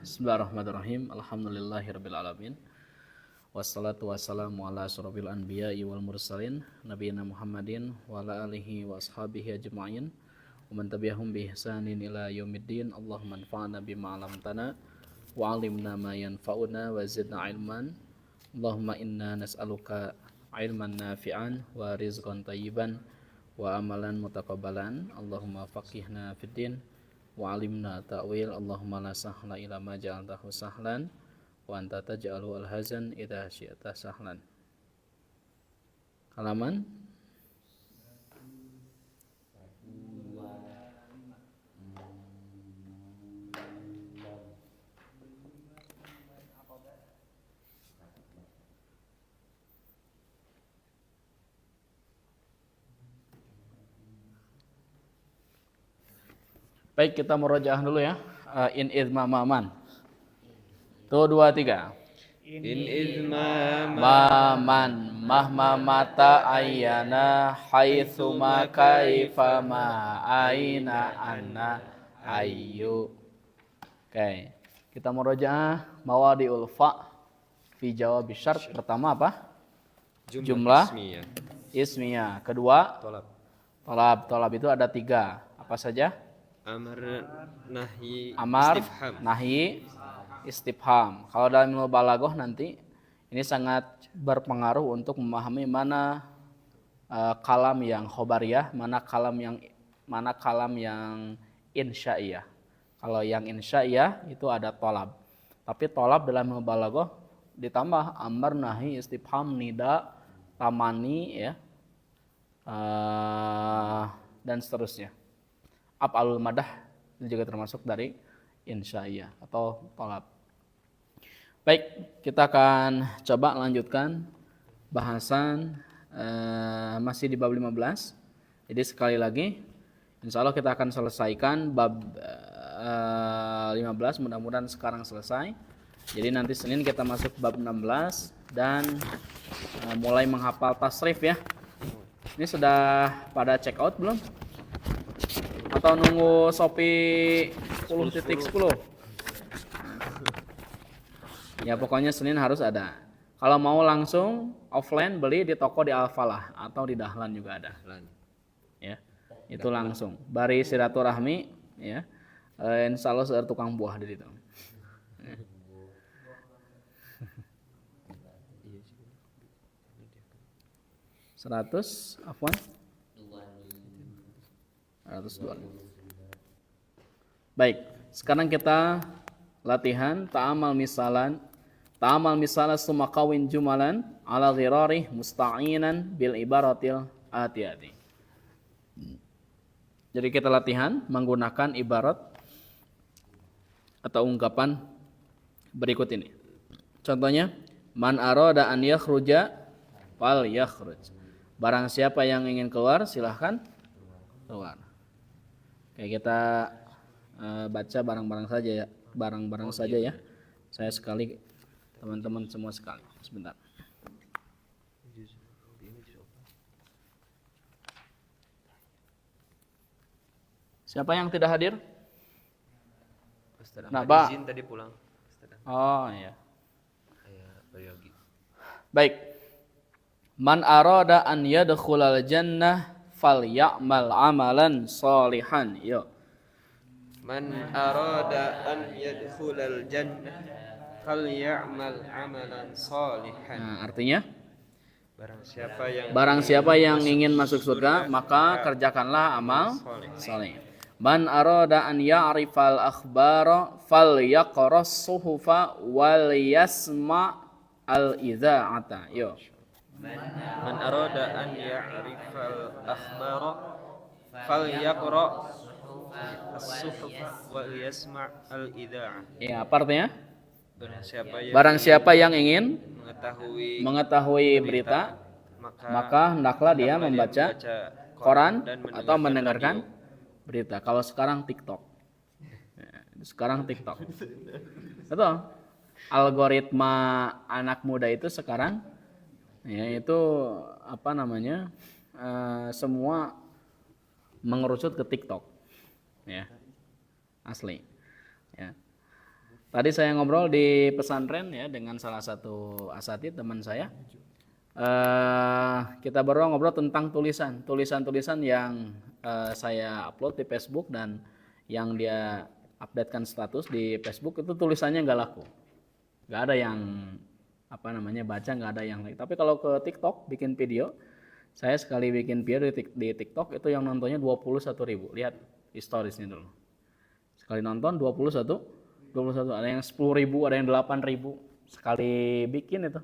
Bismillahirrahmanirrahim. Alhamdulillahirabbil alamin. Wassalatu wassalamu ala asyrofil anbiya'i wal mursalin nabiyina Muhammadin wa ala alihi wa ashabihi ajma'in wa man tabi'ahum bi ihsanin ila yaumiddin. Allahumma anfa'na bima 'allamtana wa 'allimna ma yanfa'una wa zidna 'ilman. Allahumma inna nas'aluka 'ilman nafi'an wa rizqan thayyiban wa amalan mutaqabbalan. Allahumma faqihna fid din wa 'allimna ta'wil. Allahumma la sahla illa ma ja'altahu sahlan wa anta taj'alu al-hazan idza syi'ta sahlan. Halaman Baik, kita murojaah dulu ya. In idma maman. Tuh 2 3. In idma Maman mahma mata ayyana haitsu ma kaifa ma aina anna ayyu. Oke. Kita murojaah mawadiul fa fi jawab syart. Pertama apa? Jumlah ismiyah. Kedua tolab itu ada 3. Apa saja? Amar, nahi, istifham. Kalau dalam ilmu balaghah nanti ini sangat berpengaruh untuk memahami mana kalam yang khobariyah, mana kalam yang insya'iyah. Kalau yang insya'iyah itu ada tolab. Tapi tolab dalam ilmu balaghah ditambah amar, nahi, istifham, nida, tamani ya. Dan seterusnya. Af'alul madah itu juga termasuk dari insya'iyah atau tolab. Baik, kita akan coba lanjutkan bahasan masih di bab 15. Jadi sekali lagi insya Allah kita akan selesaikan bab 15, mudah-mudahan sekarang selesai. Jadi nanti Senin kita masuk bab 16 dan mulai menghafal tasrif ya. Ini sudah pada check out belum? Atau nunggu Shopee 10.10? Ya pokoknya Senin harus ada. Kalau mau langsung offline beli di toko di Al-Falah atau di Dahlan juga ada. Ya, itu langsung. Bari silaturahmi ya. Insya Allah ada tukang buah di situ. 100 afwan. 102. Baik, sekarang kita latihan ta'amal misalan summa qawin jumalan ala ghirari musta'inan bil ibaratil atiyati. Jadi kita latihan menggunakan ibarat atau ungkapan berikut ini. Contohnya, man arada an yakhruja fal yakhruj. Barang siapa yang ingin keluar silahkan keluar. Oke, kita baca bareng-bareng saja ya. Saya sekali, teman-teman semua sekali. Sebentar. Siapa yang tidak hadir? Nah, Pak. Izin tadi pulang. Oh iya. Baik. Man arada an yadkhulal jannah falya'mal amalan sholihan. Yo. Man arada an yadkhulal jannah faly'amal amalan sholihan. Nah, artinya barang siapa yang ingin masuk surga, maka kerjakanlah amal saleh. Man arada an ya'rifal akhbara falyaqras suhufa wal yasma' al idza'ata. Yo. Man arada an ya'rifal akhbara falyaqra as-suhuf wa yasma' al-idza'ah. Ya, apa artinya? Barang siapa yang ingin mengetahui berita, maka hendaklah dia membaca koran atau mendengarkan berita. Kalau sekarang TikTok. Betul. Algoritma anak muda itu sekarang ya itu semua mengerucut ke TikTok. Ya. Asli. Ya. Tadi saya ngobrol di pesantren ya dengan salah satu asatidz teman saya. Kita baru ngobrol tentang tulisan-tulisan yang saya upload di Facebook dan yang dia updatekan status di Facebook itu tulisannya nggak laku, nggak ada yang baca, nggak ada yang like. Tapi kalau ke TikTok bikin video, saya sekali bikin video di TikTok itu yang nontonnya 21.000. Lihat historisnya dulu. Sekali nonton 21, ada yang 10.000, ada yang 8.000 sekali bikin itu.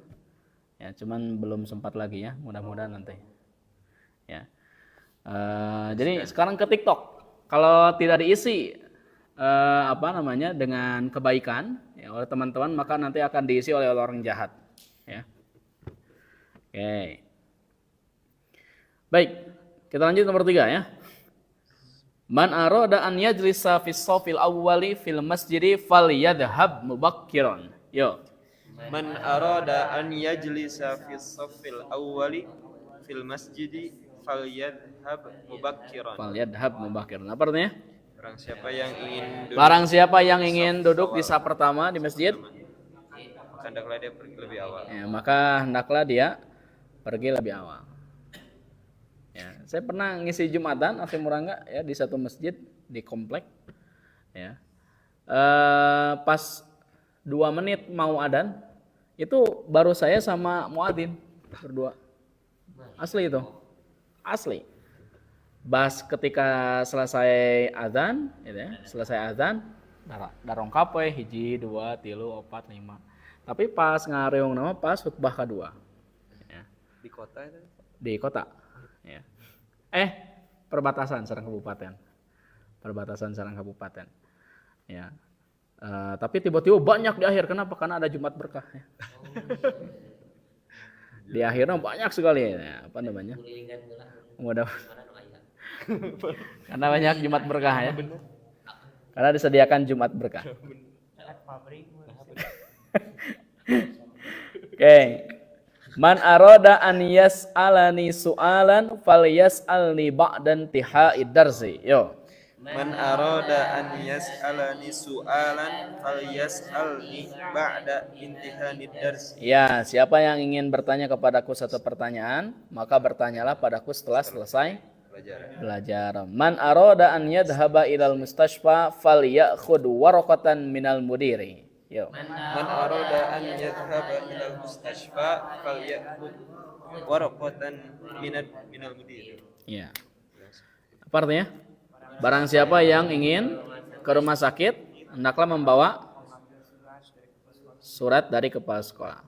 Ya, cuman belum sempat lagi ya, mudah-mudahan nanti. Ya. Jadi sekarang ke TikTok, kalau tidak diisi dengan kebaikan ya, oleh teman-teman, maka nanti akan diisi oleh orang jahat. Ya. Oke. Baik, kita lanjut nomor 3 ya. Man arada an yajlisa fis shafil awwali fil masjidi falyadhhab mubakkiran. Yo. Man arada an yajlisa fis shaffil awwali fil masjidi falyadhhab mubakkiran. Apa artinya? Barang siapa yang ingin duduk di saf pertama di masjid, maka hendaklah dia pergi lebih awal. Ya, maka hendaklah dia pergi lebih awal. Ya, saya pernah ngisi Jumatan akhi Murangga ya di satu masjid di komplek. Ya. Pas 2 menit mau adzan, itu baru saya sama muadzin berdua. Asli itu. Asli. Ketika selesai adzan, gitu ya, darong kape 1, 2, 3, 4, 5. Tapi pas ngareung nama pas khutbah kedua. Ya. Di kota itu? Di kota. Ya. Perbatasan sareng kabupaten. Ya. Tapi tiba-tiba banyak di akhir. Kenapa? Karena ada Jumat berkah. Ya. Di akhirnya banyak sekali. Ya. Karena banyak Jumat berkah ya. Karena disediakan Jumat berkah. Oke. Man arada an yas'alani su'alan falyas'alni ba'dan tiha'id darsi. Yo. Man arada an yas'alani su'alan falyas'alni ba'da intihanid darsi. Ya, siapa yang ingin bertanya kepadaku satu pertanyaan, maka bertanyalah padaku setelah selesai belajar. Man arada an yadhhaba ilal mustashfa falyakhud waraqatan minal mudiri. Yo. Man arada an yadhhaba ilal mustashfa falyakhud waraqatan minal mudiri. Ya. Apa artinya? Barang siapa yang ingin ke rumah sakit, hendaklah membawa surat dari kepala sekolah.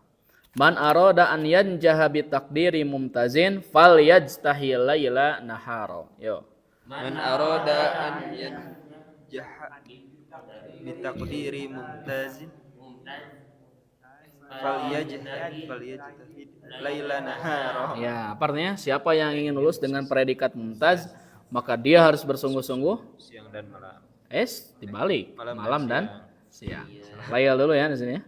Man arada an yanjaha bi taqdiri mumtazin falyajtahi laila nahara. Yo. Man arada an yanjaha bi taqdiri mumtazin falyajtahi laila nahara. Ya, artinya siapa yang ingin lulus dengan predikat mumtaz, maka dia harus bersungguh-sungguh siang dan malam. Dibalik, malam dan siang. Layal dulu ya di sini ya.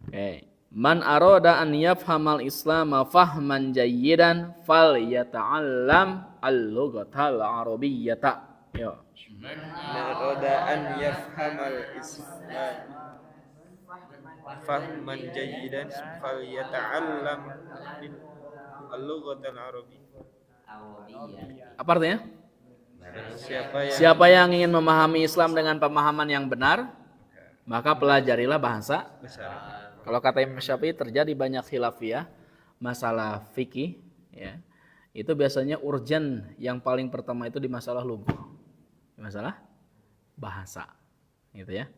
Oke. Man arada an yafhamal Islam fahman jayyidan falyata'allam al-lughatal arabiyyata. Yo. Man arada an yafhamal Islam fahman jayyidan falyata'allam al-lughatal arabiyyah. Apa artinya? Siapa yang ingin memahami Islam dengan pemahaman yang benar, maka pelajarilah bahasa. Kalau kata Imam Syafi'i terjadi banyak khilafiyah, masalah fikih, ya, itu biasanya urgen yang paling pertama itu di masalah lughah, masalah bahasa, gitu ya.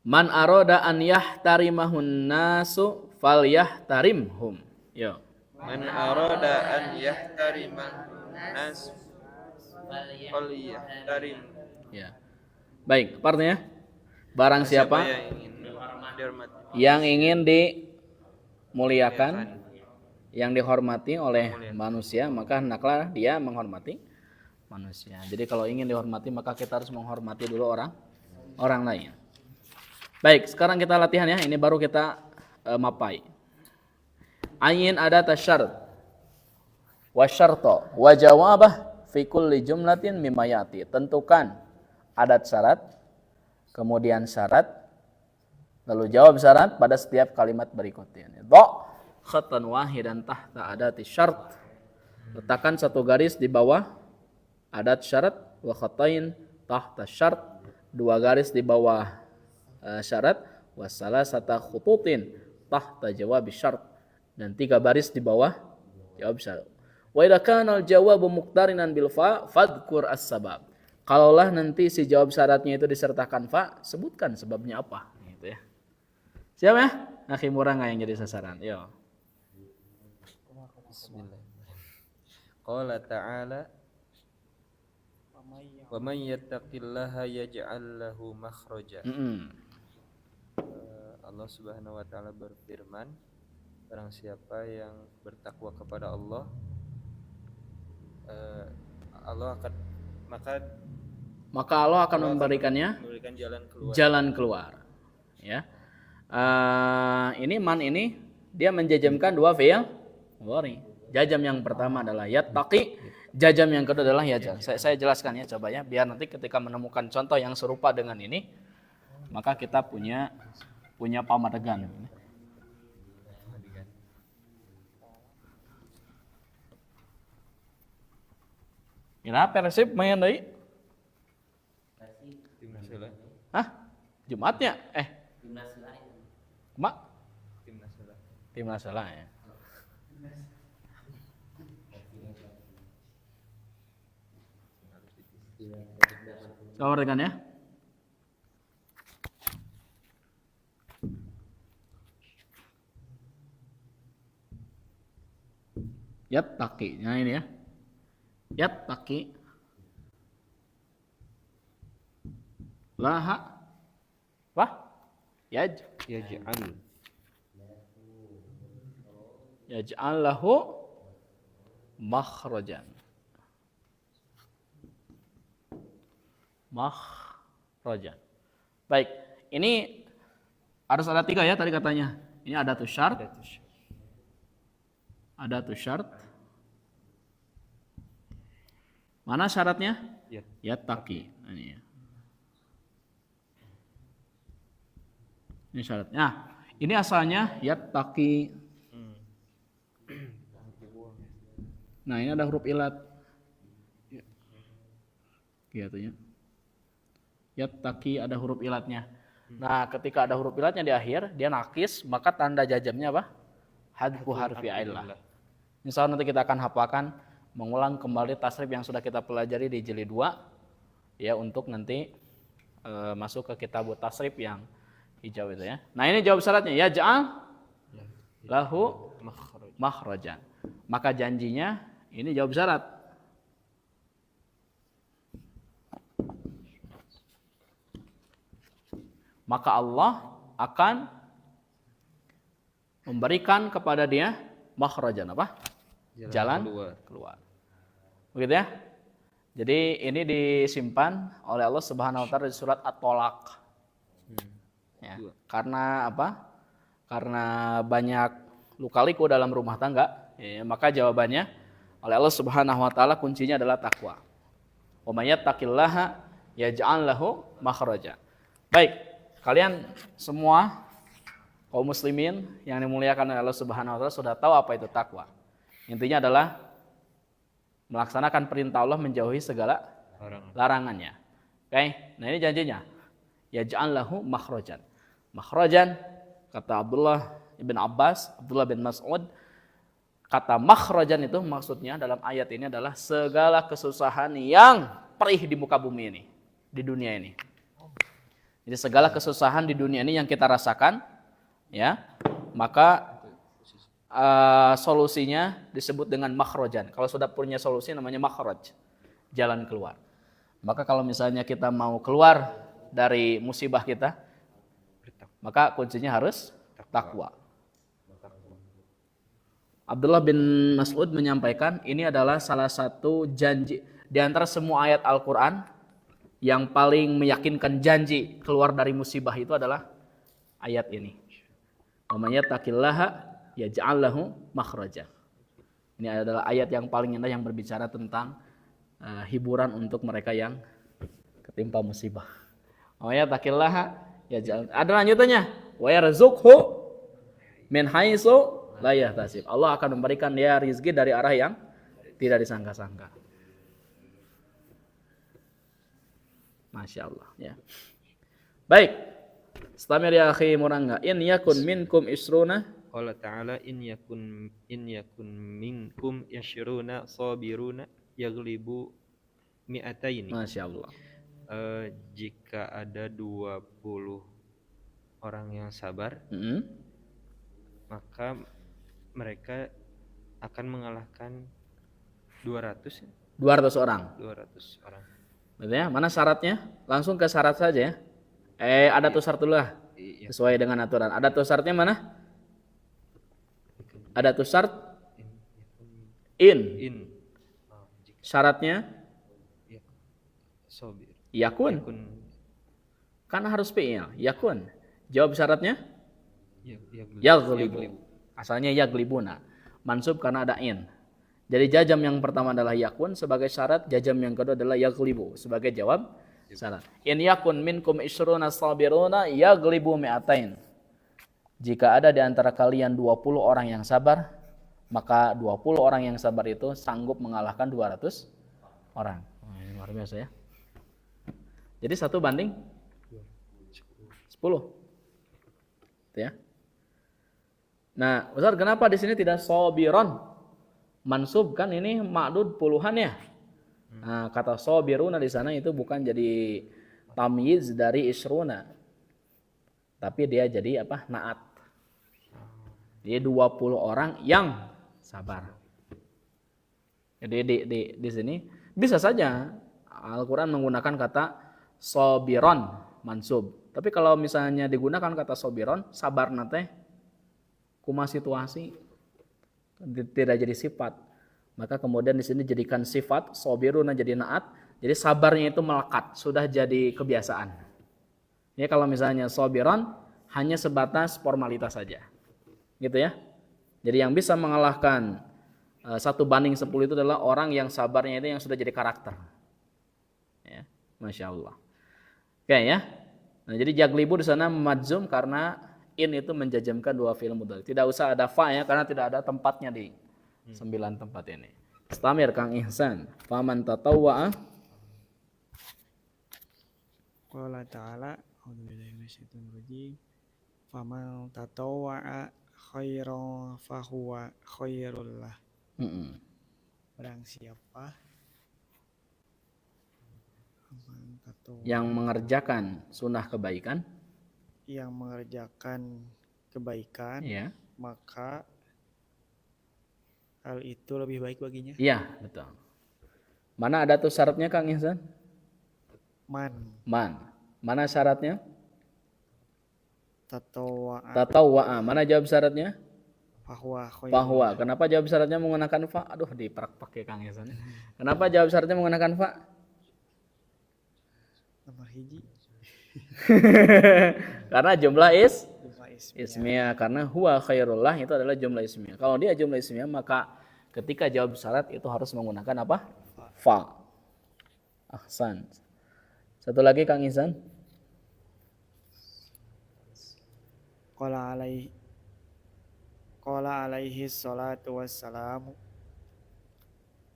Man arada an yahtarimahun nasu falyahtarimhum. Yo. Man arada an yahtarimahun nasu falyahtarim. Ya. Baik, apa artinya? Barang siapa yang ingin dimuliakan, yang dihormati oleh manusia, maka hendaklah dia menghormati manusia. Jadi kalau ingin dihormati, maka kita harus menghormati dulu orang lain. Baik, sekarang kita latihan ya. Ini baru kita mapai. Ayin ada tasyart wa syarto wa jawabah fi kulli jumlatin mimma yati. Tentukan adat syarat kemudian syarat, lalu jawab syarat pada setiap kalimat berikutnya. Do khatan wahidan tahta adati syart. Letakkan satu garis di bawah adat syarat, wa khatain tahta syart, dua garis di bawah syarat, wa salasata khututin tahta jawab syart, dan tiga baris di bawah jawab syarat. Wa idza kana al-jawabu muqtarinan bil fa fadhkur as-sabab. Kalaulah nanti si jawab syaratnya itu disertakan fa, sebutkan sebabnya apa gitu ya. Siap ya? Akhi Muranga yang jadi sasaran. Yo. Bismillah. Qala ta'ala wa may yattaqillaha yaj'al lahu makhraja. Allah Subhanahu wa taala berfirman, barang siapa yang bertakwa kepada Allah, Allah akan maka Allah akan memberikannya jalan keluar. Ya. Ini man ini dia menjajamkan dua fi'il mudhari. Jajam yang pertama adalah yattaqi, jajam yang kedua adalah yaj'al. Saya jelaskan ya coba ya, biar nanti ketika menemukan contoh yang serupa dengan ini, maka kita punya pamadegan. Kira Persib main deui? Timnas heula. Hah? Jumatnya? Timnas heula. Mak? Timnas heula. Timnas heula ya. Coba perhatikan ya. Yattaqi. Nah ini ya. Yattaqi laha wah yaj'al lahu makhrajan. Baik, ini harus ada 3 ya tadi katanya. Ini ada tu syarat. Ada tu syarat. Mana syaratnya? Yattaqi. Nah, ini ya. Ini syaratnya. Nah, ini asalnya yattaqi. Nah, ini ada huruf ilat. Gitu ya. Yattaqi ada huruf ilatnya. Nah, ketika ada huruf ilatnya di akhir, dia nakis, maka tanda jajamnya apa? Hadfu harfi illah. Insyaallah nanti kita akan hafalkan, mengulang kembali tasrif yang sudah kita pelajari di jilid 2 ya, untuk nanti masuk ke kitab tasrif yang hijau itu ya. Nah, ini jawab syaratnya yaj'al lahu makhrajan. Maka janjinya ini jawab syarat. Maka Allah akan memberikan kepada dia makhrajan apa? Jalan keluar. Begitu ya? Jadi ini disimpan oleh Allah Subhanahu wa taala di surat At-Tolaq. Ya, karena apa? Karena banyak luka-liku dalam rumah tangga, ya, maka jawabannya oleh Allah Subhanahu wa taala kuncinya adalah takwa. Wa may yattaqillaha yaj'al lahu makhraja. Baik. Kalian semua kaum muslimin yang dimuliakan oleh Allah Subhanahu wa taala sudah tahu apa itu takwa. Intinya adalah melaksanakan perintah Allah, menjauhi segala larangannya. Oke, nah ini janjinya. Yaj'al lahu makhrajan. Makhrajan kata Abdullah bin Abbas, Abdullah bin Mas'ud, kata makhrajan itu maksudnya dalam ayat ini adalah segala kesusahan yang perih di muka bumi ini, di dunia ini. Jadi segala kesusahan di dunia ini yang kita rasakan, ya, maka solusinya disebut dengan makhrajan. Kalau sudah punya solusi namanya makhraj, jalan keluar. Maka kalau misalnya kita mau keluar dari musibah kita, maka kuncinya harus takwa. Abdullah bin Mas'ud menyampaikan ini adalah salah satu janji di antara semua ayat Al-Quran yang paling meyakinkan janji keluar dari musibah itu adalah ayat ini. Wa may yattaqillaha yaj'al lahu makhraja. Ini adalah ayat yang paling indah yang berbicara tentang hiburan untuk mereka yang ketimpa musibah. Wa yattaqillaha yaj'al. Ada lanjutannya. Wa yarzuqhu min haitsu la yahtasib. Allah akan memberikan dia rezeki dari arah yang tidak disangka-sangka. Masya Allah ya. Baik. Istamir ya akhi Murangga. In yakun minkum isruna. Qala ta'ala in yakun minkum yashruna sabiruna yaghlibu mi'ataini. Masya Allah. Jika ada 20 orang yang sabar, maka mereka akan mengalahkan 200 orang. 200 orang. Betul ya? Mana syaratnya? Langsung ke syarat saja ya. Ada tuh syarat dulu lah. Sesuai dengan aturan. Ada tuh syaratnya mana? Ada tuh syarat in. Syaratnya Sobir. yakun. Kan harus fi'il. Yakun. Jawab syaratnya? Yaghlibu. Asalnya yaglibuna. Mansub karena ada in. Jadi jazam yang pertama adalah yakun sebagai syarat, jazam yang kedua adalah yaghlibu sebagai jawab syarat. In yakun minkum isruna sabiruna yaghlibu mi'atain. Jika ada di antara kalian 20 orang yang sabar, maka 20 orang yang sabar itu sanggup mengalahkan 200 orang. Ini luar biasa ya. Jadi 1 banding 10. Itu ya. Nah, Ustaz, kenapa di sini tidak sabiron? Mansub kan ini ma'dud puluhan ya. Nah, kata sabiruna di sana itu bukan jadi tamyiz dari isruna. Tapi dia jadi apa? Naat. Dia 20 orang yang sabar. Jadi di sini bisa saja Al-Qur'an menggunakan kata sabiron mansub. Tapi kalau misalnya digunakan kata sabiron, sabar nate kuma situasi tidak jadi sifat. Maka kemudian di sini jadikan sifat sabiruna jadi naat. Jadi sabarnya itu melekat, sudah jadi kebiasaan. Ini kalau misalnya sabiron hanya sebatas formalitas saja. Gitu ya. Jadi yang bisa mengalahkan 1 banding 10 itu adalah orang yang sabarnya itu yang sudah jadi karakter. Ya, Masya Allah. Oke ya. Nah, jadi yaglibu di sana majzum karena in itu menjajamkan 2 fi'il mudhari. Tidak usah ada fa ya karena tidak ada tempatnya di 9 tempat ini. Istamir Kang Ihsan. Faman tatawwa'a. Qala ta'ala, a'udzubillahi minasyaitonir rajim. Faman tatawwa'a khairan fahuwa khairul lah. Barang siapa yang mengerjakan sunnah kebaikan, yang mengerjakan kebaikan, ya, maka hal itu lebih baik baginya. Iya, betul. Mana ada tuh syaratnya Kang Ihsan? Man. Mana syaratnya? Tatawwa'a. Mana jawab syaratnya? Fahuwa. Kenapa jawab syaratnya menggunakan fa? Aduh, diperak-pak ya Kang Ihsan. Kenapa jawab syaratnya menggunakan fa? Nomor hiji. Karena jumlah ismiyah. Karena huwa khairullah itu adalah jumlah ismiyah. Kalau dia jumlah ismiyah maka ketika jawab syarat itu harus menggunakan apa? Fa. Ahsan. Satu lagi Kang Ihsan. Qala alaihi salatu wassalamu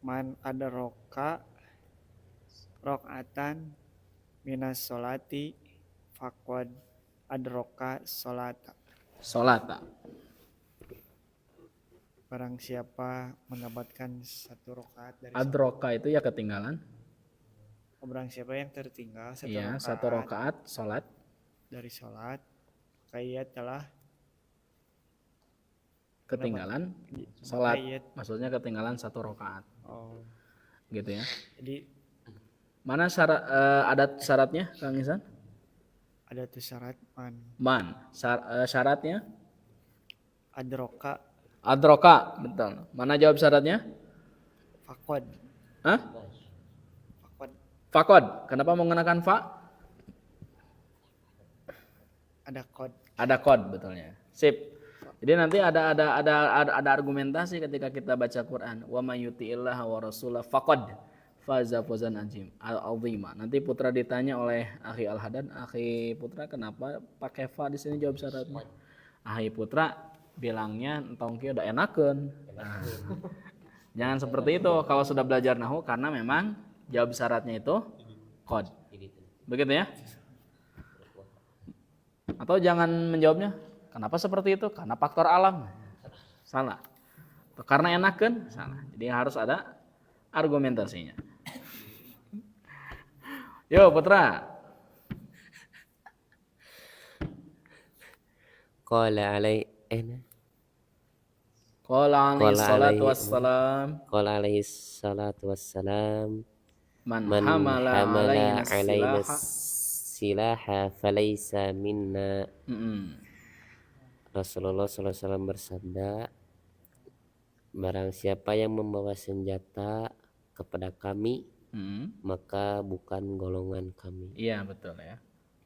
man adraka rakaatan minas sholati faqad adraka sholata. Barang siapa mendapatkan 1 rakaat dari Adraka itu ya ketinggalan. Barang siapa yang tertinggal 1 rakaat salat dari salat, maka ia telah ketinggalan salat. Maksudnya ketinggalan 1 rakaat. Oh. Gitu ya. Jadi mana syarat ada syaratnya Kang Ihsan? Ada tuh syarat Man. Syaratnya? Adroka. Betul. Mana jawab syaratnya? Faqad. Hah? Faqad. Kenapa menggunakan fa? Ada kod betulnya. Sip. Jadi nanti ada argumentasi ketika kita baca Quran. Wa may yuti'illaha wa rasulahu faqad faza fawzan azima. Nanti Putra ditanya oleh Akhi Al-Haddad, Akhi Putra kenapa pakai fa di sini jawab syaratnya? Akhi Putra bilangnya entong kieu udah enakeun. Nah, jangan seperti itu kalau sudah belajar nahwu karena memang jawab syaratnya itu qad. Begitu ya? Atau jangan menjawabnya, kenapa seperti itu? Karena faktor alam. Salah. Atau karena enakeun? Salah. Jadi harus ada argumentasinya. Yo Putra. Qala alaihi salatu wassalam Man man hamala hamala alaina alaina silaha. silaha falaysa minna. Mm-mm. Rasulullah SAW bersabda, barang siapa yang membawa senjata kepada kami, Mm-mm. maka bukan golongan kami. Iya betul ya.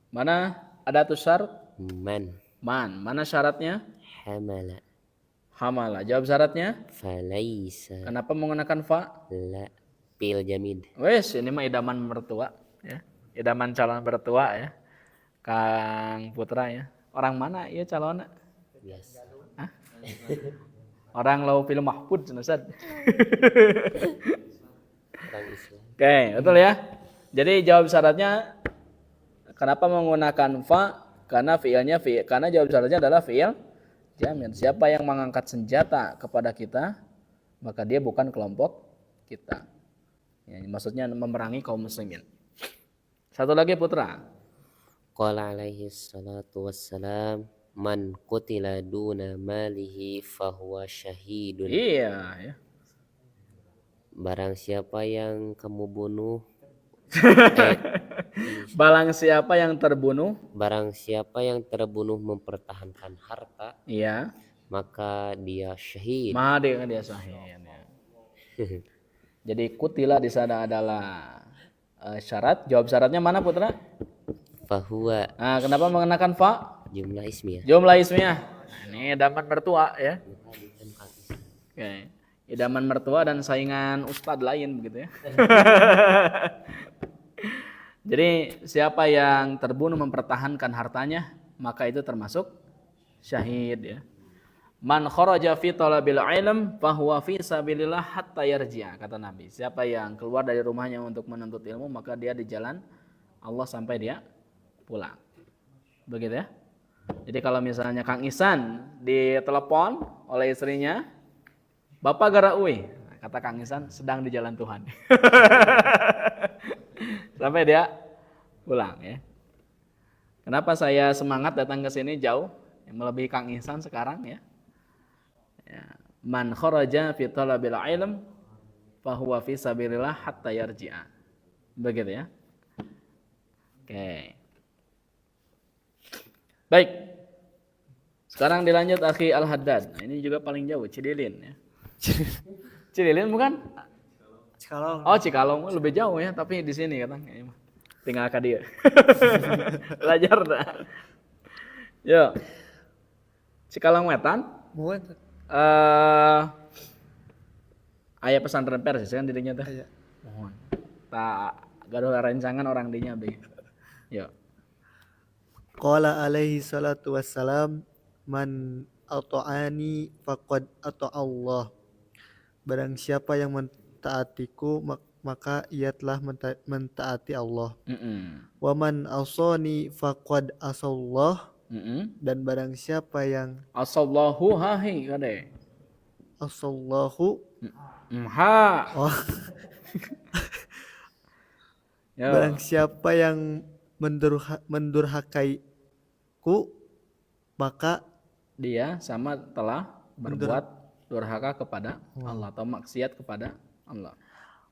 Mana ada tuh syarat? Man Mana syaratnya? hamala Hamala. Jawab syaratnya? falaysa Kenapa menggunakan fa? la pil jamid. Wes, ini mah idaman mertua ya. Idaman calon mertua ya. Kang Putra ya. Orang mana ya calonnya? Biasa. Hah? Orang lau film Mahfud Ustaz. Orang Islam. Oke, betul ya. Jadi jawab syaratnya kenapa menggunakan fa? Karena karena jawab syaratnya adalah fi'il jamin. Siapa yang mengangkat senjata kepada kita, maka dia bukan kelompok kita. Ya, maksudnya memerangi kaum muslimin. Satu lagi Putra. Qala alaihi salatu wassalam man qutila duna malihi fahuwa syahidun. Iya, ya. Barang siapa yang kamu bunuh Barang siapa yang terbunuh, barang siapa yang terbunuh mempertahankan harta, iya, maka dia syahid. dia sahih. Ya. Jadi kutila di sana adalah syarat. Jawab syaratnya mana Putra? Fahuwa Nah, kenapa mengenakan fa? jumlah ismiyah. Jumlah ismiyah. Nah, ini idaman mertua ya. Oke. Idaman mertua dan saingan ustadz lain begitu ya. Jadi siapa yang terbunuh mempertahankan hartanya, maka itu termasuk syahid ya. Man kharaja fi talabil ilm fahuwa fi sabilillah hatta yarji'a, kata Nabi. Siapa yang keluar dari rumahnya untuk menuntut ilmu, maka dia di jalan Allah sampai dia pulang. Begitu ya. Jadi kalau misalnya Kang Isan ditelepon oleh istrinya, Bapak gara uwi, kata Kang Isan sedang di jalan Tuhan. Sampai dia pulang ya. Kenapa saya semangat datang ke sini jauh, melebihi Kang Ihsan sekarang ya. Man kharaja fi talabil ilm fahuwa fi sabilillah hatta yarji'a. Begitu ya. Oke. Baik. Sekarang dilanjut Akhi Al-Haddad. Nah, ini juga paling jauh Cidilin ya. Cidilin bukan? Cikalong. Oh, Cikalong lebih jauh ya, tapi di sini katanya. Tinggal ke dia. Belajar dah. Yo. Cikalong Wetan. Muat. Aya pesantren Persis kan dirinya teh. Aya. Mohon. Tak gaduh rancangan orang dinya be. Yo. Qala alaihi salatu wassalam man ata'ani faqad ata Allah. Barang siapa yang mentaatiku maka ia telah mentaati Allah. Wa man asani faqad asallah. Dan barang siapa yang Asallahu hahi kade. asallahu Ha. oh, Yo. barang siapa yang mendurhakaiku maka Dia sama telah berbuat durhaka kepada Allah atau maksiat kepada Allah.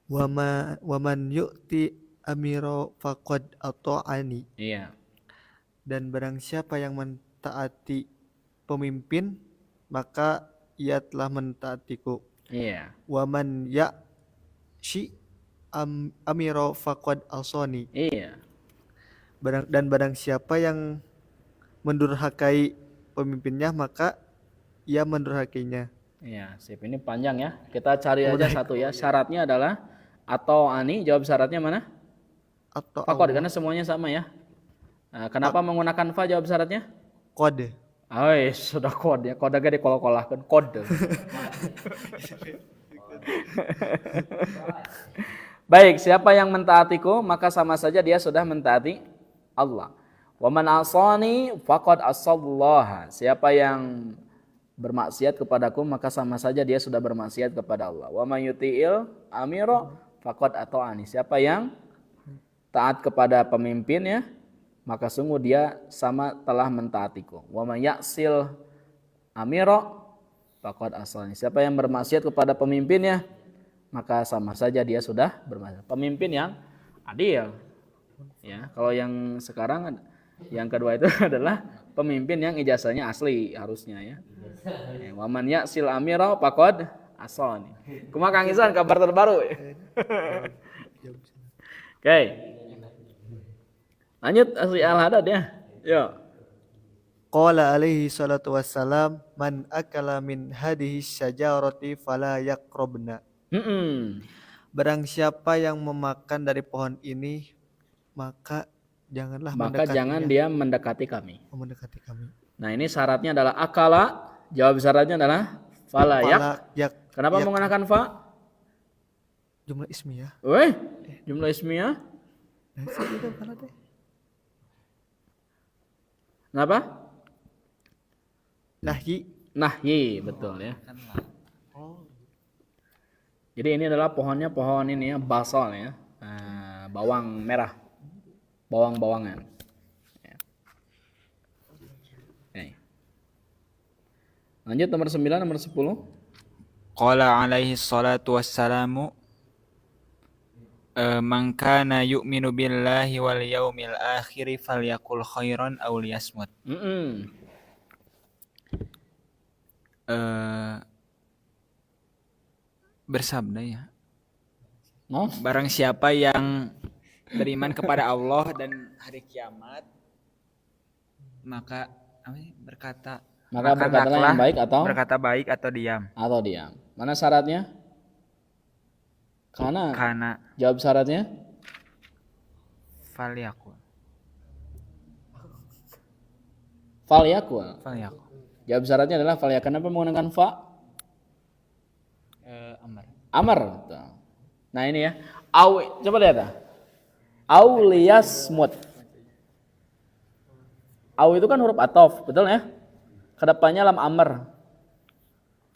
wa man yu'ti amiro faqad ata'ani. Iya. Dan barang siapa yang mentaati pemimpin maka ia telah mentaatiku. Iya. Wa man ya'shi amiro faqad asani. Iya. Dan barang siapa yang mendurhakai pemimpinnya maka ia mendurhakainya. Iya, sip. Ini panjang ya. Kita cari aja satu ya. Syaratnya adalah atau ani, jawab syaratnya mana? Atau Faqad, karena semuanya sama ya. Kenapa menggunakan fa jawab syaratnya? kode. Sudah kode ya. Kode gede kolak-kolakkan kode. Baik, siapa yang mentaatiku maka sama saja dia sudah mentaati Allah. Wa man asani faqad asallaha. Siapa yang bermaksiat kepadaku maka sama saja dia sudah bermaksiat kepada Allah. Wa may yuti'il amira faqad ata'ani. Siapa yang taat kepada pemimpinnya maka sungguh dia sama telah mentaatiku. Wa may ya'sil amira faqad asalni. Siapa yang bermaksiat kepada pemimpinnya maka sama saja dia sudah bermaksiat. Pemimpin yang adil. Ya, kalau yang sekarang yang kedua itu adalah pemimpin yang ijazahnya asli harusnya ya. Wa man ya'sil amira faqad asalni. Kumaha Kang Isan kabar terbaru? Oke. Lanjut asli Al-Hadad ya. Yo. Qala alaihi salatu wassalam man akala min hadhihi syajarati fala yaqrabna. Barang siapa yang memakan dari pohon ini maka janganlah Jangan dia mendekati kami. Mendekati kami. Nah, ini syaratnya adalah akala, jawab syaratnya adalah falayak. Kenapa menggunakan fa? Jumlah ismiyah. Jumlah ismiyah. Kenapa? Nahyi, betul ya. Jadi ini adalah pohonnya pohon ini ya, basal ya. Bawang merah. Bawang-bawangan. Ya. Okay. Lanjut nomor 9, nomor 10. Qala alaihi salatu wassalamu man kana yu'minu billahi wal yaumil akhir falyakul khairan aw liyasmut. Bersabda ya. Barang siapa yang beriman kepada Allah dan hari kiamat maka berkata berkatalah yang baik atau berkata baik atau diam. Mana syaratnya? Karena jawab syaratnya falyakul. Jawab syaratnya adalah falyakul. Kenapa menggunakan fa? Amar. Nah ini ya. Coba lihat ya. Auliyasmut. Au itu kan huruf ataf, betul ya? Kedepannya lam amr.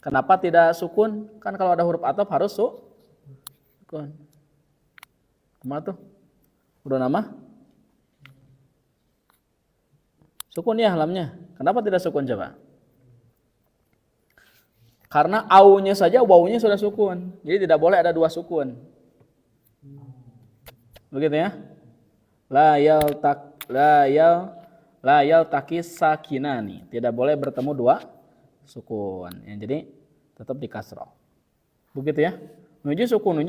Kenapa tidak sukun? Kan kalau ada huruf ataf harus sukun. Kemana tuh? Udah nama? Sukun ya lamnya. Kenapa tidak sukun coba? Karena aunya saja wawunya sudah sukun. Jadi tidak boleh ada dua sukun. Begitu ya? La yaltaqis sakinani. Tidak boleh bertemu dua sukun. Ya, jadi tetap di kasrah. Begitu ya? Nuju sukun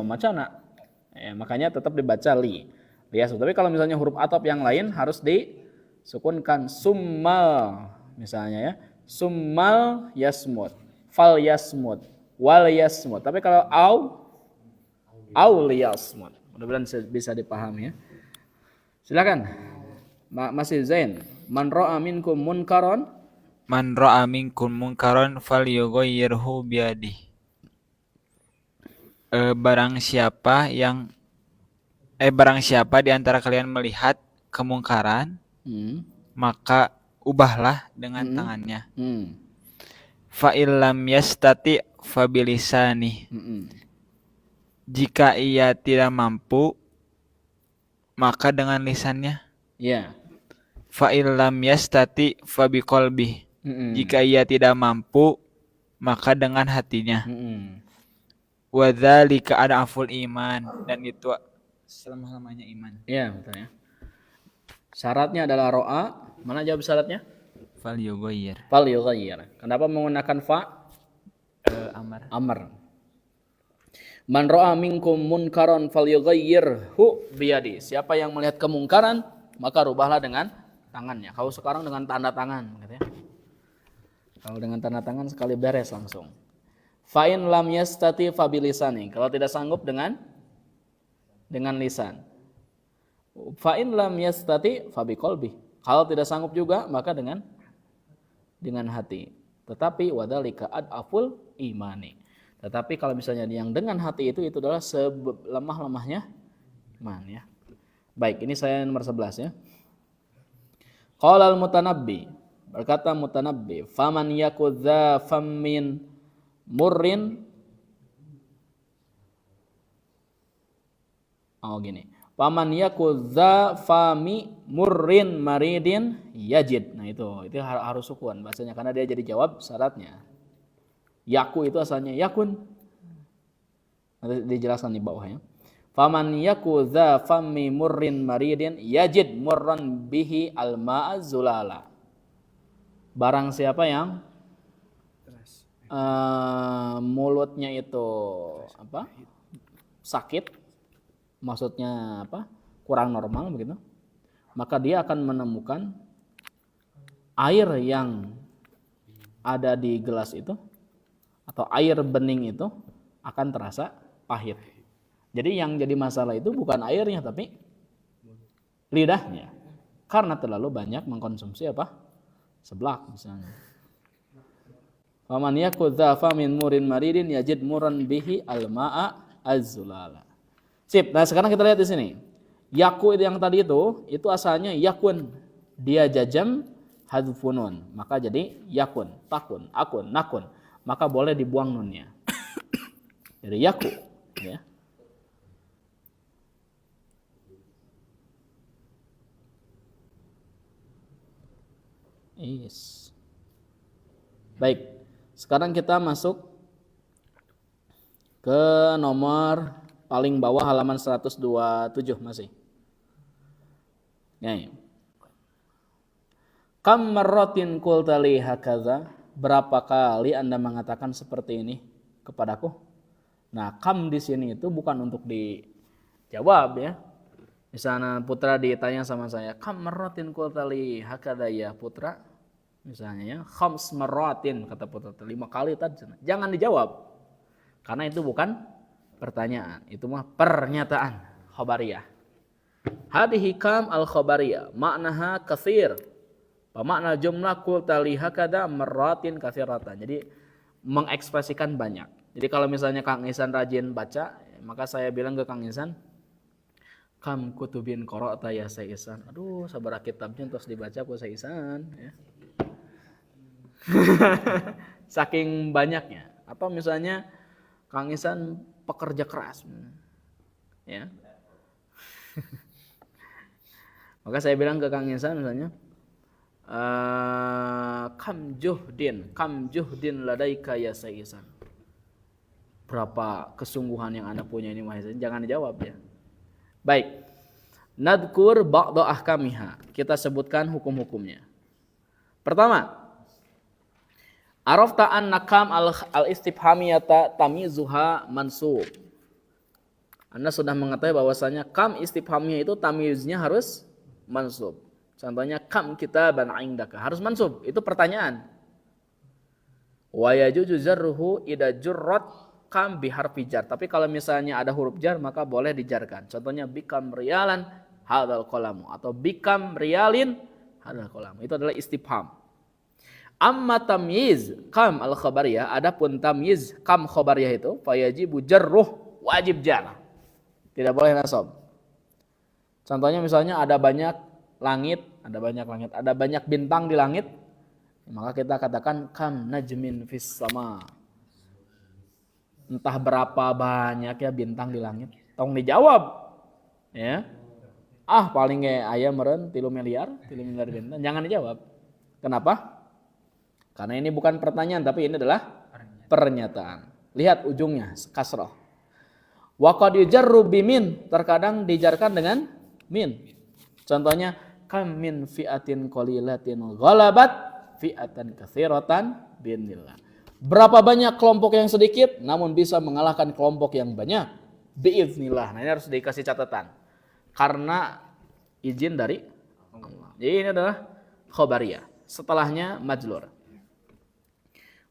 macana. Ya, makanya tetap dibaca li. Tapi kalau misalnya huruf ataf yang lain harus disukunkan summal misalnya ya. Summal yasmut. Fal yasmut, wal yasmut. Tapi kalau au liyasmut. Mudah-mudahan bisa dipahami ya. Silakan. Masih Zain. Man ra'a minkum munkaron falyughayyirhu biyadihi. Barang siapa di antara kalian melihat kemungkaran, maka ubahlah dengan tangannya. Fa illam yastati fa bilisani. Jika ia tidak mampu maka dengan lisannya. Ya. Fa illam yastati fa biqalbi. Jika ia tidak mampu maka dengan hatinya. Wa dzalika adaful iman, dan itu selama-lamanya iman. Iya, betul ya. Syaratnya adalah ro'a. Mana jawab syaratnya? Fal yughayyir. Kenapa menggunakan fa? Amar. Man ra'a minkum munkaran falyughayyirhu biyadi. Siapa yang melihat kemungkaran maka rubahlah dengan tangannya. Kalau sekarang dengan tanda tangan gitu ya. Kalau dengan tanda tangan sekali beres langsung. Fa in lam yastati fa bilisani. Kalau tidak sanggup dengan dengan lisan. Fa in lam yastati fa biqalbi. Kalau tidak sanggup juga maka dengan hati. Tetapi wadzalika adaful imani. Tetapi kalau misalnya yang dengan hati itu adalah selemah-lemahnya iman ya. Baik, ini saya nomor 11 ya. Qala al-Mutanabbi, berkata Mutanabbi, faman yakudha fammin murrin. Gini. Faman yakudha fami murrin maridin yajid. Nah itu harus sukun bahasanya karena dia jadi jawab syaratnya. Yaku itu asalnya yakun. Nanti dijelaskan di bawah ya. Faman yakudha fami murrin maridin yajid murran bihi alma'a zulala. Barang siapa yang mulutnya itu sakit, maksudnya kurang normal begitu, maka dia akan menemukan air yang ada di gelas itu atau air bening itu akan terasa pahit. Jadi yang jadi masalah itu bukan airnya tapi lidahnya. Karena terlalu banyak mengkonsumsi seblak misalnya. Faman yakudha famin murin maridin yajid murran bihi alma'a az-zulala. Sip. Nah, sekarang kita lihat di sini. Yaku itu yang tadi itu asalnya yakun. Dia jajam hadfunun. Maka jadi yakun, takun, akun, nakun. Maka boleh dibuang nunnya. Jadi yaku ya. Yes. Baik, sekarang kita masuk ke nomor paling bawah halaman 127 masih. Nih. Kam marratin qulta li hakadza? Berapa kali Anda mengatakan seperti ini kepadaku? Nah, kam di sini itu bukan untuk dijawab ya. Misalnya putra ditanya sama saya, kam marratin qulta li hakadza ya putra? Misalnya ya, khams marratin kata putra 5 kali tadi. Jangan dijawab. Karena itu bukan pertanyaan, itu mah pernyataan khabariyah. Hadhihi kam al-khabariyah, maknaha katsir. Makna jumlah qulta li hakadza marratin katsiratan. Jadi mengekspresikan banyak. Jadi kalau misalnya Kang Ihsan rajin baca, maka saya bilang ke Kang Ihsan, kam kutubin qara'ta ya Syekh Ihsan. Aduh, sabar kitabnya terus dibaca ku Syekh Ihsan ya. Saking banyaknya. Atau misalnya Kang Ihsan pekerja keras ya. Maka saya bilang ke Kang Ihsan misalnya, kam juhdin ladaika ya Syekh Ihsan. Berapa kesungguhan yang Anda punya ini Mas Ihsan? Jangan dijawab ya. Baik. Nadkur ba'da ahkamiha. Kita sebutkan hukum-hukumnya. Pertama, arafta anna kam al-istifhamiyata tamyizuha mansub. Anda sudah mengetahui bahwasanya kam istifhamiyah itu tamyiznya harus mansub. Contohnya kam kitaban indaka harus mansub, itu pertanyaan. Wa yajuzu jarruhu idza jurrat kam biharfi jar. Tapi kalau misalnya ada huruf jar maka boleh dijarkan. Contohnya bikam riyalan hadzal qalamu atau bikam riyalin hadzal qalamu. Itu adalah istifham. Amma tamyiz kam al-khabariyah, adapun tamyiz kam khabariyah itu fayajibu jarruh, wajib jar. Tidak boleh nasab. Contohnya misalnya ada banyak langit, ada banyak bintang di langit, maka kita katakan kam najmin fis sama. Entah berapa banyak ya bintang di langit. Tong dijawab. Ya. Paling aya meureun 3 miliar bintang. Jangan dijawab. Kenapa? Karena ini bukan pertanyaan tapi ini adalah pernyataan. Lihat ujungnya kasrah. Wa qad yujarru bimin, terkadang dijarkan dengan min. Contohnya kam min fi'atin qalilatin ghalabat fi'atan katsiratan bi'idznillah. Berapa banyak kelompok yang sedikit namun bisa mengalahkan kelompok yang banyak bi'idznillah. Nah, ini harus dikasih catatan. Karena izin dari Allah. Jadi ini adalah khabariyah. Setelahnya majlur.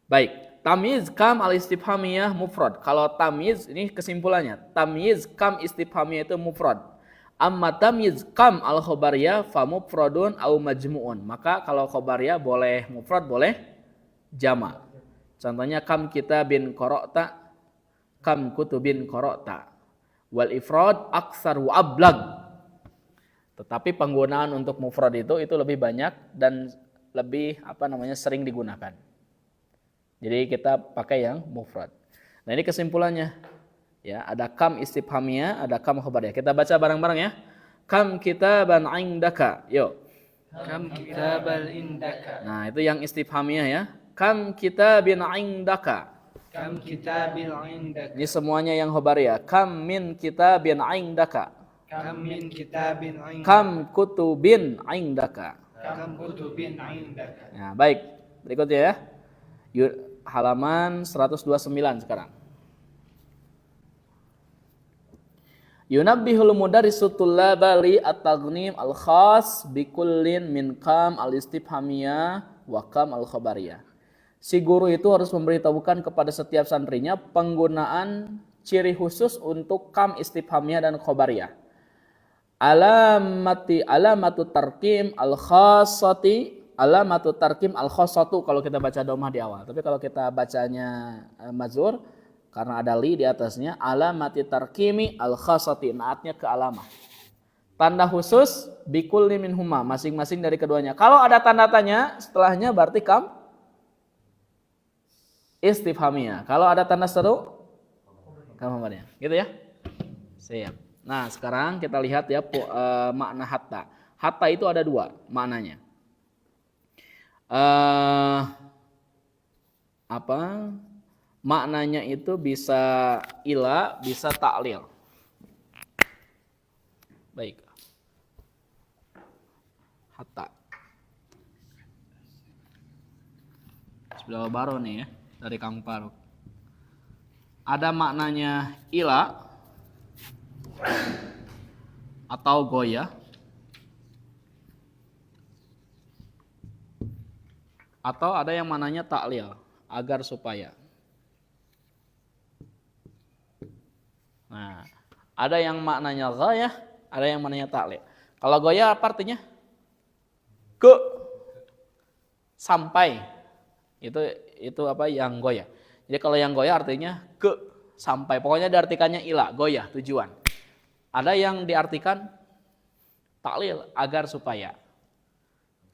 Baik, Tamyiz kam al-istifhamiyah mufrad. Kalau tamyiz ini kesimpulannya. Tamyiz kam istifhamiyah itu mufrad. Amma tamyiz kam al-khobariyah fa mufradun au majmu'un. Maka kalau khobariyah boleh mufrad, boleh jama'. Contohnya kam kitabin qara'ta, kam kutubin qara'ta. Wal ifrad aksar wa ablag. Tetapi penggunaan untuk mufrad itu lebih banyak dan lebih sering digunakan. Jadi kita pakai yang mufrad. Nah, ini kesimpulannya. Ya, ada kam istifhamiyah, ada kam khabariyah. Kita baca bareng-bareng ya. Kam kitaban indaka. Yuk. Kam kitabal indaka. Nah, itu yang istifhamiyah ya. Kam kitabin indaka. Kam kitabil indaka. Ini semuanya yang khabariyah. Kam min kitabin indaka. Kam min kitabin indaka. Kam kutubin indaka. Kam kutubin indaka. Nah, baik. Berikutnya ya. Halaman 129 sekarang. Yunabbihul mudarrisu tullaba li at-taghnim al-khas bi kullin min kam al-istifhamiyah wa kam al-khabariyah. Si guru itu harus memberitahukan kepada setiap santrinya penggunaan ciri khusus untuk kam istifhamiyah dan khabariyah. Alamatu tarkim al-khassati, alamatu tarkim al-khassatu kalau kita baca domah di awal. Tapi kalau kita bacanya mazur karena ada li di atasnya, alamati tarkimi al-khassati, naatnya ke alamah. Tanda khusus bikulli minhuma, masing-masing dari keduanya. Kalau ada tanda tanya setelahnya berarti kam istifhamiyah. Kalau ada tanda seru kam khabariyah. Gitu ya? Siap. Nah, sekarang kita lihat ya makna hatta. Hatta itu ada dua maknanya. Maknanya itu bisa ila, bisa ta'lil. Baik. Hatta. Sudah baru nih ya dari Kang Faruk. Ada maknanya ila atau goyah, atau ada yang maknanya ta'lil, agar supaya. Nah, ada yang maknanya ghayah, ada yang maknanya ta'lil. Kalau goyah apa artinya? Ke, sampai. Itu apa yang goyah. Jadi kalau yang goyah artinya ke, sampai. Pokoknya diartikannya ila, goyah, tujuan. Ada yang diartikan ta'lil, agar supaya.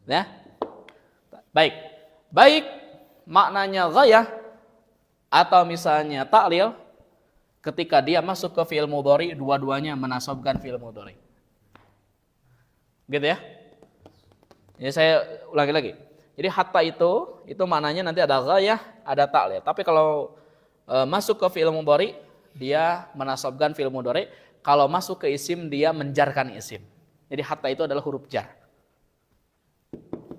Ya. Baik maknanya ghayah atau misalnya ta'lil ketika dia masuk ke fi'il mudhari, dua-duanya menasabkan fi'il mudhari. Gitu ya. Jadi saya ulangi lagi. Jadi hatta itu maknanya nanti ada ghayah, ada ta'lil. Tapi kalau masuk ke fi'il mudhari, dia menasabkan fi'il mudhari. Kalau masuk ke isim, dia menjarkan isim. Jadi hatta itu adalah huruf jar.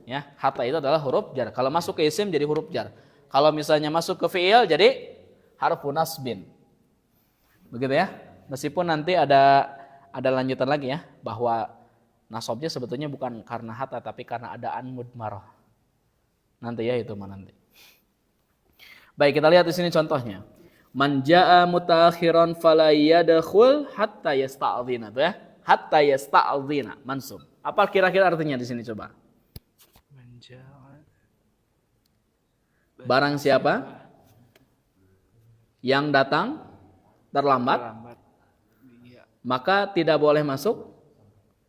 Ya, hatta itu adalah huruf jar. Kalau masuk ke isim jadi huruf jar. Kalau misalnya masuk ke fi'il jadi harfu nasbin. Begitu ya. Meskipun nanti ada lanjutan lagi ya, bahwa nasabnya sebetulnya bukan karena hatta tapi karena ada an mudmarah. Nanti ya itu nanti. Baik, kita lihat di sini contohnya. Man jaa mutakhiran fala yadkhul hatta yasta'dhina, tuh ya. Hatta yasta'dhina mansub. Apa kira-kira artinya di sini coba? Barang siapa yang datang terlambat, maka tidak boleh masuk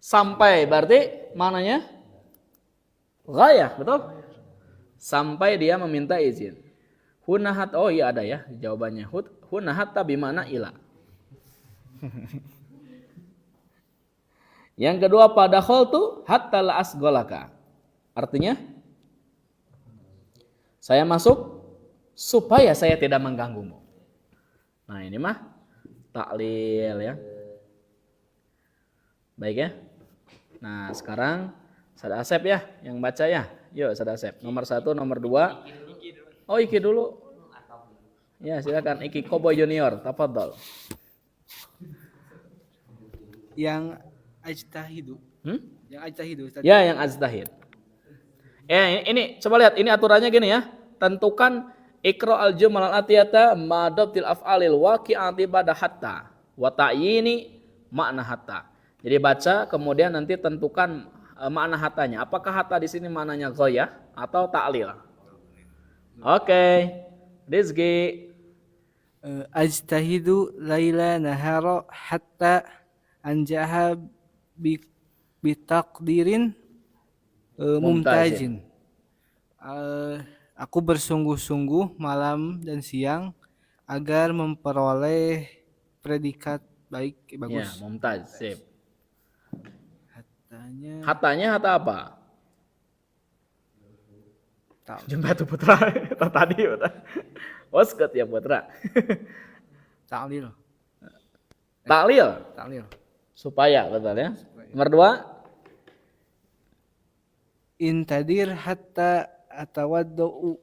sampai, berarti maknanya ghayah, betul? Sampai dia meminta izin. Hunahat, oh iya ada ya jawabannya. Hunahatta bimana ila. Yang kedua pada khaltu hatta la asgolaka. Artinya saya masuk supaya saya tidak mengganggumu. Nah ini mah taklil ya. Baik ya. Nah sekarang Ustaz Asep ya yang baca ya. Yuk Ustaz Asep. Nomor 1, nomor 2. Oh Iki dulu. Ya silakan Iki Kobo Junior. Tafadhol. Yang ajtahidu. Yang ajtahidu Ustaz. Ya yang ajtahid. Ini coba lihat, ini aturannya gini ya. Tentukan Iqra al-jumal al-atiyata madabtil af'alil waqi'ati ba'da hatta wa ta'yini makna hatta. Jadi baca kemudian nanti tentukan makna hatanya. Apakah hatta di sini maknanya ghayah atau ta'lil? Oke. Rizki. Ajtahidu laila nahara hatta anjaha bitaqdirin mumtajin. Aku bersungguh-sungguh malam dan siang agar memperoleh predikat baik bagus. Ya, mumtaz. Sip. Hatanya Hatanya hatta apa? tak Jembatu Putra. Tadi Osket ya Putra. taklil. Taklil. Taklil. Supaya, betul ya. Nomor 2. Intadir hatta atawaddu.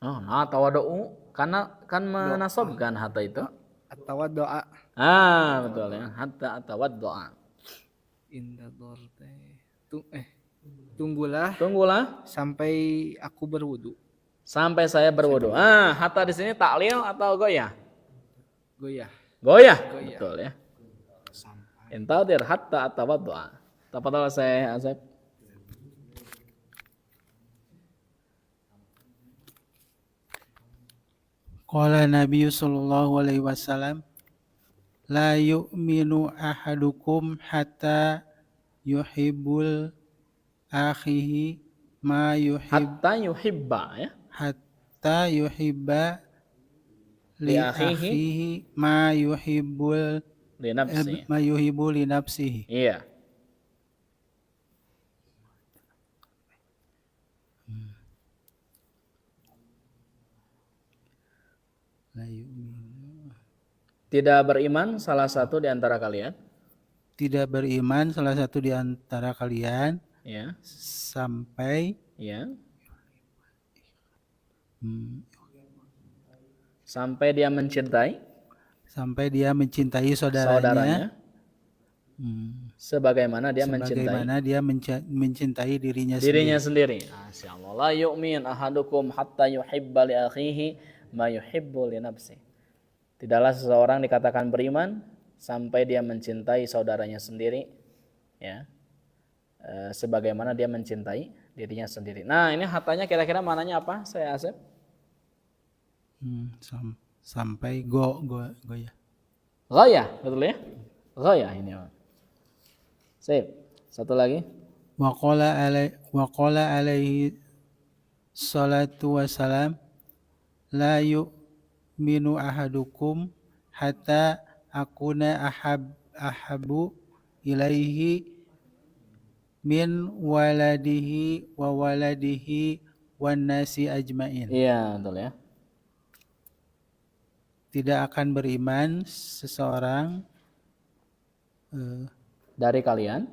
Oh, nah tawadhu karena kan menasobkan hatta itu. Atawaddu'a. Betul ya. Hatta atawaddu'a. Indador tunggulah Tunggulah sampai aku berwudu. sampai saya berwudu. Hatta di sini taklil atau goyah? Goyah. Goyah. Betul ya. Intadir hatta atawaddu'a. Tafadhal saya Asep. Qala Nabi sallallahu alaihi wasallam la yu'minu ahadukum hatta yuhibbul akhihi ma Hatta yuhibba ya. hatta yuhibba li akhihi ma yuhibbu li nafsihi. Iya. La yu'minu. Tidak beriman salah satu di antara kalian. Tidak beriman salah satu di antara kalian Ya. sampai Ya. Sampai dia mencintai saudaranya sebagaimana dia mencintai dirinya sendiri. Masyaallah. La yu'min ahadukum hatta yuhibba li akhihi ma yuhibbu li nafsihi. Tidaklah seseorang dikatakan beriman sampai dia mencintai saudaranya sendiri, ya, sebagaimana dia mencintai dirinya sendiri. Nah, ini hatanya kira-kira mananya apa? Saya Asep. Sampai goyah. Ghayah, betul ya? Ghayah ini. Sip. Satu lagi. Wa qala alaihi salatu wassalam la yu'minu ahadukum hatta akuna ahabu ilaihi min waladihi wa waladihi wan nasi ajmain. Iya, betul ya. Tidak akan beriman seseorang Dari kalian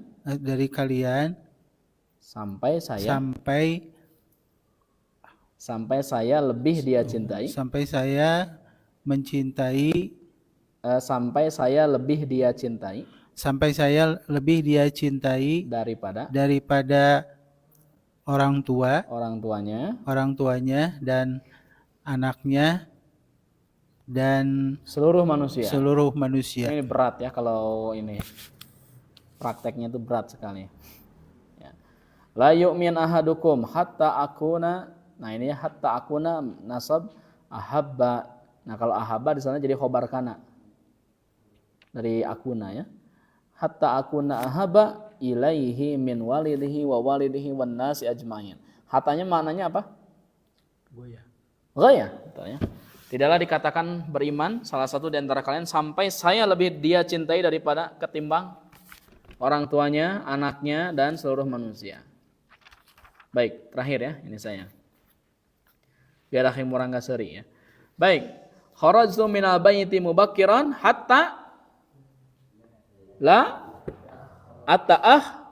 sampai saya lebih dia cintai. sampai saya lebih dia cintai daripada orang tuanya dan anaknya dan Seluruh manusia. Ini berat ya kalau ini prakteknya itu berat sekali. Ya. La yu'min ahadukum hatta akuna. Nah ini hatta akuna nasab ahabba. Nah kalau ahabba di sana jadi khobar kana dari akuna ya. Hatta akuna ahabba ilaihi min walidihi wa walidihi wan nasi ajmain. Hatanya maknanya apa? Ghayah. Betul ya. Tidaklah dikatakan beriman salah satu di antara kalian sampai saya lebih dia cintai daripada ketimbang orang tuanya, anaknya, dan seluruh manusia. Baik, terakhir ya, ini saya. Biar akhir murang seri ya. Baik, kharajtu minal bayti mubakkiran hatta la ata'ah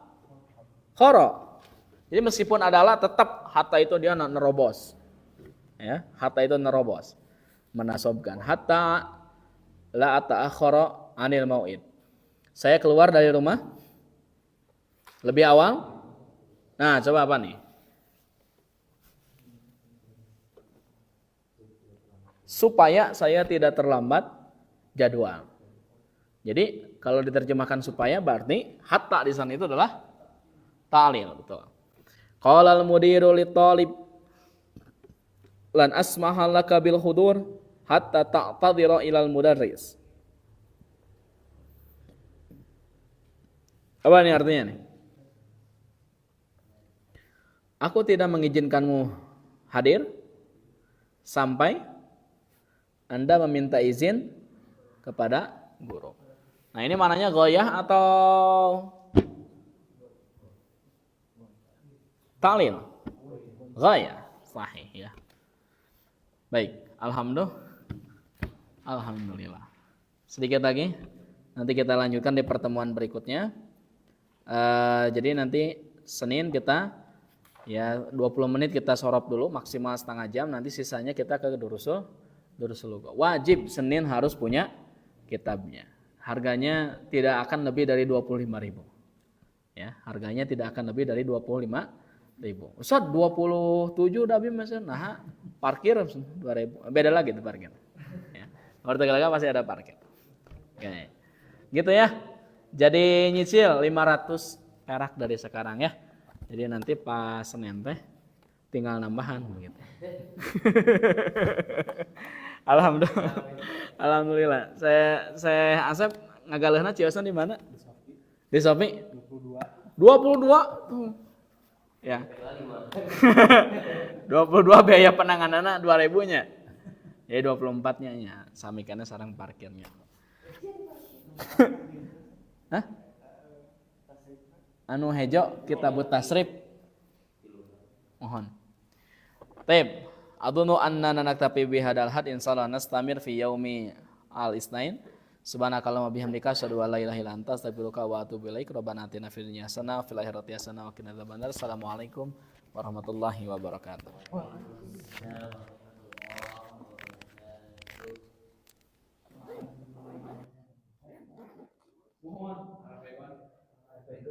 khara. Jadi meskipun adalah tetap hatta itu dia nerobos. Ya, hatta itu nerobos. Menasobkan hatta la ata'akhara anil mau'id. Saya keluar dari rumah lebih awal. Nah, coba apa nih? supaya saya tidak terlambat jadwal. Jadi kalau diterjemahkan supaya berarti hatta di sana itu adalah ta'lil, betul. Qala al-mudiru li talib lan asmaha laka bil hudur hatta ta'tadhira ilal mudarris. Apa ini artinya nih? Aku tidak mengizinkanmu hadir sampai Anda meminta izin kepada guru. Nah, ini mananya goyah atau ta'lil? Goyah, sahih ya. Baik, alhamdulillah. Sedikit lagi, nanti kita lanjutkan di pertemuan berikutnya. Jadi nanti Senin kita ya 20 menit kita sorop dulu, maksimal setengah jam, nanti sisanya kita ke Durusul Lugha. Wajib Senin harus punya kitabnya. Harganya tidak akan lebih dari 25.000. Ya, harganya tidak akan lebih dari 25.000. Ustaz 27 udah habis Mas. Nah, parkir 2.000. Beda lagi tuh parkir. Ya. Nomor Tegalega pasti ada parkir. Oke. Gitu ya. Jadi nyicil 500 perak dari sekarang ya. Jadi nanti pas Senin teh tinggal nambahan begitu. Alhamdulillah. Saya Asep ngagaleuna ciosan di mana? Di Shopee. 22. Tuh. Ya. 22 biaya penangananna 2.000-nya. Jadi 24-nya ya. Samikana sareng parkirnya. Hah? Anu hejo kita buat tasrif. Mohon. Taib. Adunu anna naktafi bihadal had insyaallah nastamir fi yaumi al-isnain. Subhanakallahumma bihamdika asyhadu an la ilaha illa anta astaghfiruka wa atubu ilaik. Rabbana atina fid dunya hasanah wa fil akhirati hasanah wa qina adzabannar. Assalamualaikum warahmatullahi wabarakatuh.